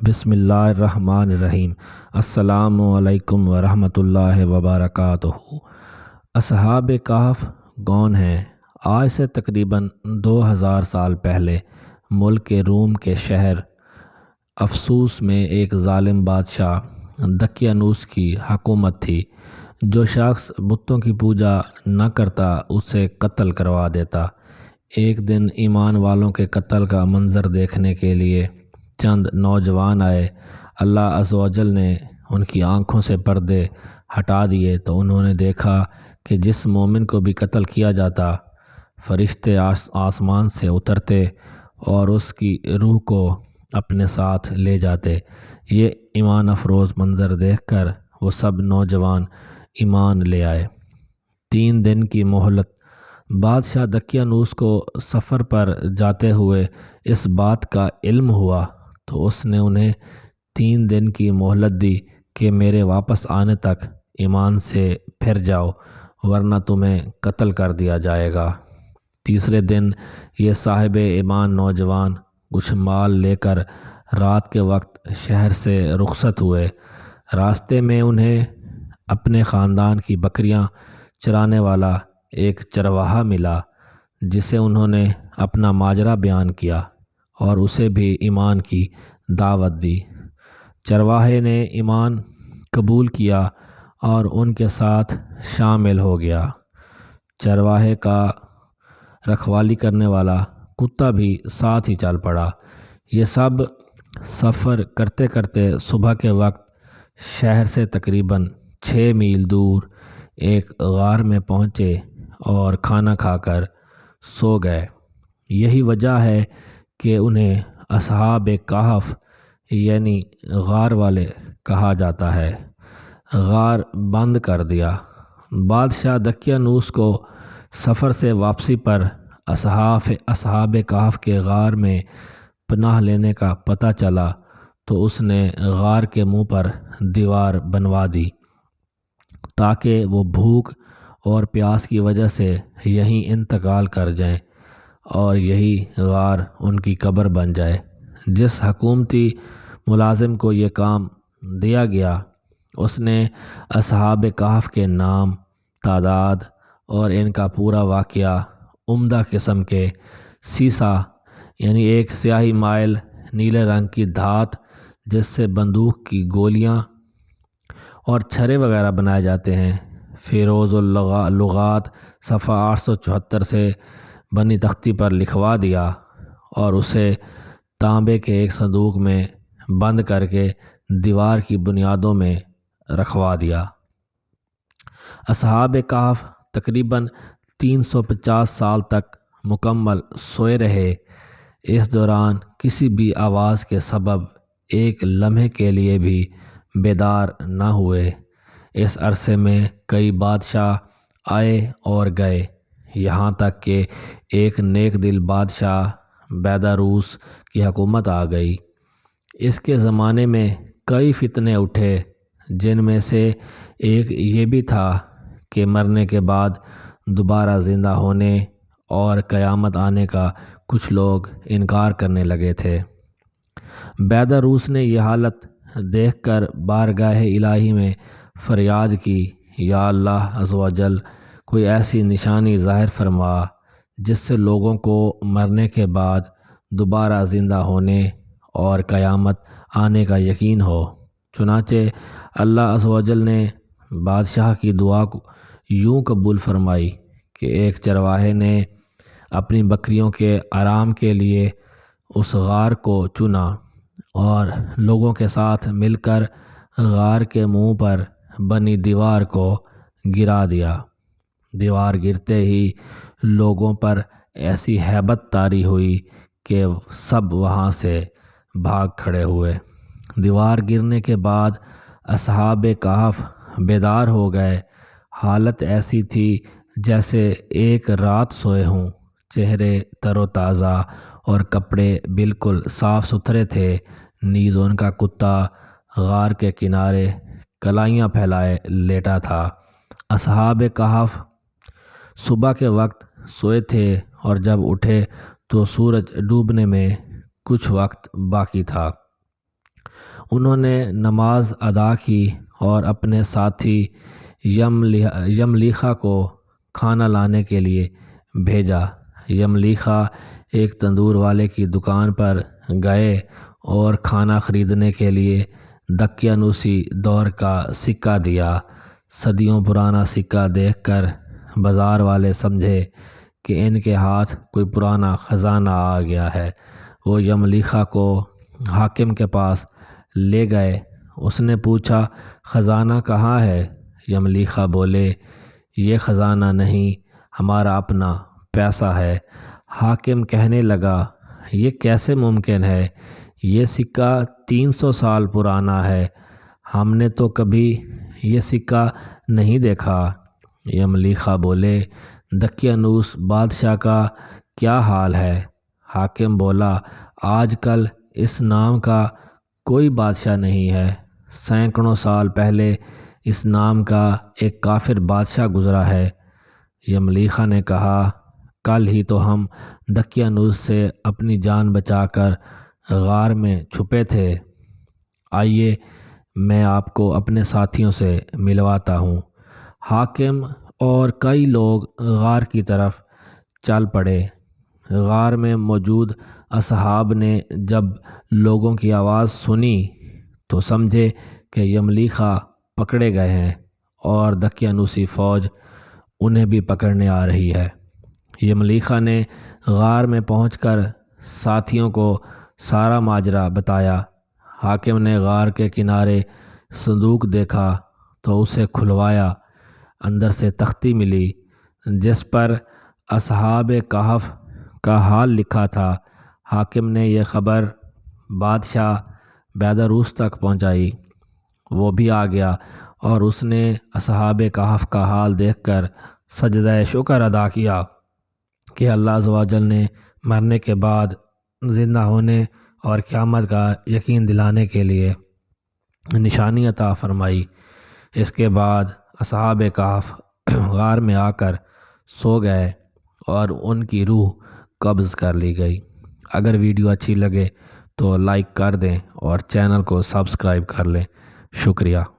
بسم اللہ الرحمن الرحیم۔ السلام علیکم ورحمۃ اللہ وبرکاتہ۔ اصحاب کہف کون ہیں؟ آج سے تقریباً 2000 سال پہلے ملک روم کے شہر افسوس میں ایک ظالم بادشاہ دقیانوس کی حکومت تھی۔ جو شخص بتوں کی پوجا نہ کرتا اسے قتل کروا دیتا۔ ایک دن ایمان والوں کے قتل کا منظر دیکھنے کے لیے چند نوجوان آئے۔ اللہ عز و جل نے ان کی آنکھوں سے پردے ہٹا دیے تو انہوں نے دیکھا کہ جس مومن کو بھی قتل کیا جاتا فرشتے آسمان سے اترتے اور اس کی روح کو اپنے ساتھ لے جاتے۔ یہ ایمان افروز منظر دیکھ کر وہ سب نوجوان ایمان لے آئے۔ 3 دن کی مہلت۔ بادشاہ دقیانوس کو سفر پر جاتے ہوئے اس بات کا علم ہوا تو اس نے انہیں 3 دن کی مہلت دی کہ میرے واپس آنے تک ایمان سے پھر جاؤ ورنہ تمہیں قتل کر دیا جائے گا۔ تیسرے دن یہ صاحب ایمان نوجوان کچھ مال لے کر رات کے وقت شہر سے رخصت ہوئے۔ راستے میں انہیں اپنے خاندان کی بکریاں چرانے والا ایک چرواہا ملا جسے انہوں نے اپنا ماجرا بیان کیا اور اسے بھی ایمان کی دعوت دی۔ چرواہے نے ایمان قبول کیا اور ان کے ساتھ شامل ہو گیا۔ چرواہے کا رکھوالی کرنے والا کتا بھی ساتھ ہی چل پڑا۔ یہ سب سفر کرتے کرتے صبح کے وقت شہر سے تقریباً 6 میل دور ایک غار میں پہنچے اور کھانا کھا کر سو گئے۔ یہی وجہ ہے کہ انہیں اصحاب کہف یعنی غار والے کہا جاتا ہے۔ غار بند کر دیا۔ بادشاہ دقیانوس کو سفر سے واپسی پر اصحاب کہف کے غار میں پناہ لینے کا پتہ چلا تو اس نے غار کے منہ پر دیوار بنوا دی تاکہ وہ بھوک اور پیاس کی وجہ سے یہیں انتقال کر جائیں اور یہی غار ان کی قبر بن جائے۔ جس حکومتی ملازم کو یہ کام دیا گیا اس نے اصحاب کہف کے نام، تعداد اور ان کا پورا واقعہ عمدہ قسم کے سیسہ یعنی ایک سیاہی مائل نیلے رنگ کی دھات جس سے بندوق کی گولیاں اور چھرے وغیرہ بنائے جاتے ہیں، فیروز اللغات صفحہ 874 سے بنی تختی پر لکھوا دیا اور اسے تانبے کے ایک صندوق میں بند کر کے دیوار کی بنیادوں میں رکھوا دیا۔ اصحاب کہف تقریباً 350 سال تک مکمل سوئے رہے۔ اس دوران کسی بھی آواز کے سبب ایک لمحے کے لیے بھی بیدار نہ ہوئے۔ اس عرصے میں کئی بادشاہ آئے اور گئے یہاں تک کہ ایک نیک دل بادشاہ بیداروس کی حکومت آ گئی۔ اس کے زمانے میں کئی فتنے اٹھے جن میں سے ایک یہ بھی تھا کہ مرنے کے بعد دوبارہ زندہ ہونے اور قیامت آنے کا کچھ لوگ انکار کرنے لگے تھے۔ بیداروس نے یہ حالت دیکھ کر بارگاہ الہی میں فریاد کی، یا اللہ عز و جل کوئی ایسی نشانی ظاہر فرما جس سے لوگوں کو مرنے کے بعد دوبارہ زندہ ہونے اور قیامت آنے کا یقین ہو۔ چنانچہ اللہ عز و جل نے بادشاہ کی دعا کو یوں قبول فرمائی کہ ایک چرواہے نے اپنی بکریوں کے آرام کے لیے اس غار کو چنا اور لوگوں کے ساتھ مل کر غار کے منہ پر بنی دیوار کو گرا دیا۔ دیوار گرتے ہی لوگوں پر ایسی ہیبت طاری ہوئی کہ سب وہاں سے بھاگ کھڑے ہوئے۔ دیوار گرنے کے بعد اصحاب کہف بیدار ہو گئے۔ حالت ایسی تھی جیسے ایک رات سوئے ہوں۔ چہرے تر و تازہ اور کپڑے بالکل صاف ستھرے تھے۔ نیز ان کا کتا غار کے کنارے کلائیاں پھیلائے لیٹا تھا۔ اصحاب کہف صبح کے وقت سوئے تھے اور جب اٹھے تو سورج ڈوبنے میں کچھ وقت باقی تھا۔ انہوں نے نماز ادا کی اور اپنے ساتھی یملیخا کو کھانا لانے کے لیے بھیجا۔ یملیخا ایک تندور والے کی دکان پر گئے اور کھانا خریدنے کے لیے دقیانوسی دور کا سکہ دیا۔ صدیوں پرانا سکہ دیکھ کر بازار والے سمجھے کہ ان کے ہاتھ کوئی پرانا خزانہ آ گیا ہے۔ وہ یملیخا کو حاکم کے پاس لے گئے۔ اس نے پوچھا، خزانہ کہاں ہے؟ یملیخا بولے، یہ خزانہ نہیں، ہمارا اپنا پیسہ ہے۔ حاکم کہنے لگا، یہ کیسے ممکن ہے؟ یہ سکہ 300 سال پرانا ہے، ہم نے تو کبھی یہ سکہ نہیں دیکھا۔ یملیخا بولے، دقیانوس بادشاہ کا کیا حال ہے؟ حاکم بولا، آج کل اس نام کا کوئی بادشاہ نہیں ہے۔ سینکڑوں سال پہلے اس نام کا ایک کافر بادشاہ گزرا ہے۔ یملیخا نے کہا، کل ہی تو ہم دقیانوس سے اپنی جان بچا کر غار میں چھپے تھے۔ آئیے میں آپ کو اپنے ساتھیوں سے ملواتا ہوں۔ حاکم اور کئی لوگ غار کی طرف چل پڑے۔ غار میں موجود اصحاب نے جب لوگوں کی آواز سنی تو سمجھے کہ یملیخا پکڑے گئے ہیں اور دقیانوسی فوج انہیں بھی پکڑنے آ رہی ہے۔ یملیخا نے غار میں پہنچ کر ساتھیوں کو سارا ماجرا بتایا۔ حاکم نے غار کے کنارے صندوق دیکھا تو اسے کھلوایا۔ اندر سے تختی ملی جس پر اصحاب کہف کا حال لکھا تھا۔ حاکم نے یہ خبر بادشاہ بیداروس تک پہنچائی۔ وہ بھی آ گیا اور اس نے اصحاب کہف کا حال دیکھ کر سجدہ شکر ادا کیا کہ اللہ عز و جل نے مرنے کے بعد زندہ ہونے اور قیامت کا یقین دلانے کے لیے نشانی عطا فرمائی۔ اس کے بعد اصحاب کہف غار میں آ کر سو گئے اور ان کی روح قبض کر لی گئی۔ اگر ویڈیو اچھی لگے تو لائک کر دیں اور چینل کو سبسکرائب کر لیں۔ شکریہ۔